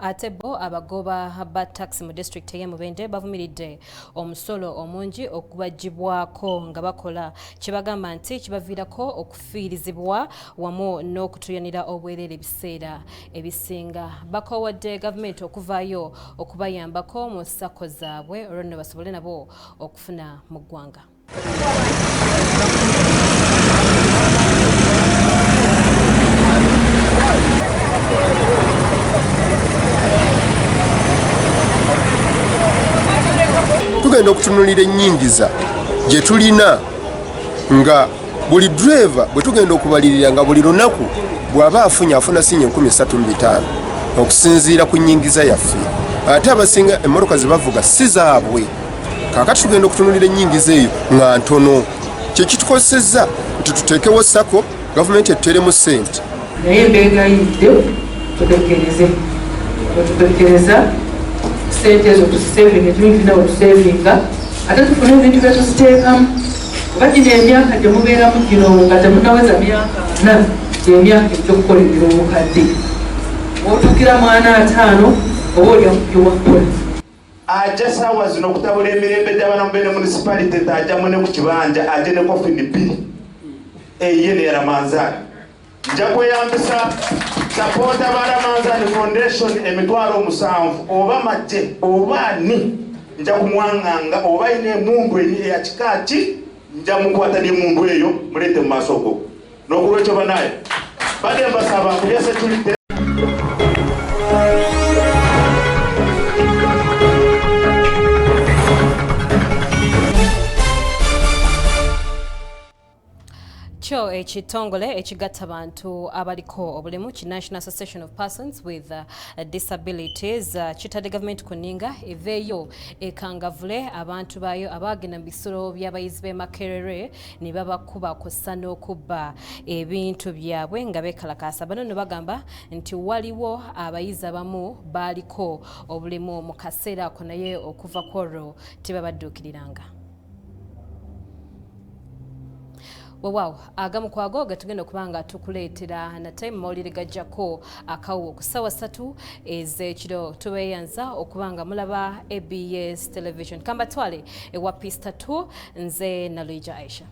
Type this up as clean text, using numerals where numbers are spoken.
ate bo abagoba ba taxi mu district ye Mubende bavumiridde omusolo omungi okubajibwako nga bakola kibagamba nti kibaviirako okufiirizibwa wamu n'okutuyanira obwerere ebiseera ebisinga. Bakowadde gavumenti okuvaayo okubayambako mu ssako zaabwe olwo nno basobole nabo okufuna mu ggwanga. Tugenda okutunulira ennyingiza gye tulina nga buli driver bwe tugenda okubalirira nga buli lunaku bw'aba afuna sinye 35,000 okusinziira ku nnyingiza yaffe. Ate abasinga emmotoka ze bavuga si zaabwe. Kaakati tugenda okutunulira ennyingiza eyo nga ntono. Kye kitukosezza nti tuteekewo sako gavumenti etteremu ssente. Naye mbeegayidde tutekereza ssente ezo tuzisevinga etulina wetusevinga ate tufune ebintu bye tuziteekamu kuba gino emyaka gye mubeeramu gino nga temunaweza myaka 4 gy'emyaka egyokukola ebir'obukadde otuukira mwana 5 oba olya mukyowakola ajja saawa zino okutabula emirembe gy'abaana mu Bene municipality ajjamu ne ku kibanja ajje ne kofini 2 eyiye ne Ramanzani nja kweyambisa sapota ba Ramanzani Foundation emitwalo 7 oba majje oba ani nja kumwanganga oba ine mundu eni ya kikaki nja mukwata ne mundu eyo mulete mu maaso go n'okulwekyo banaye bade mbasaba kulya security. Kyo ekitongole ekigatta abantu abaliko obulemu ki National Association of Persons with Disabilities kitadde gavumenti ku nninga eveeyo ekangavule abantu baayo abaagenda mu bisolo by'abayizi b'e Makerere ne babakuba kussa n'okubba ebintu byabwe nga beekalakaasa. Bano ne bagamba nti waliwo abayizi abamu baaliko obulemu mu kaseera ako naye okuva ku olwo tebabadduukiriranga. Wow, agamu kwago gatugenda kubanga tukuleetera na time mawulire ga Gyako Akawuwo ku ssaawa 3 ez'ekiro tubeeyanza okubanga mulaba ABS television. Kamba twale ewa pista 2 nze Nalwija Aisha.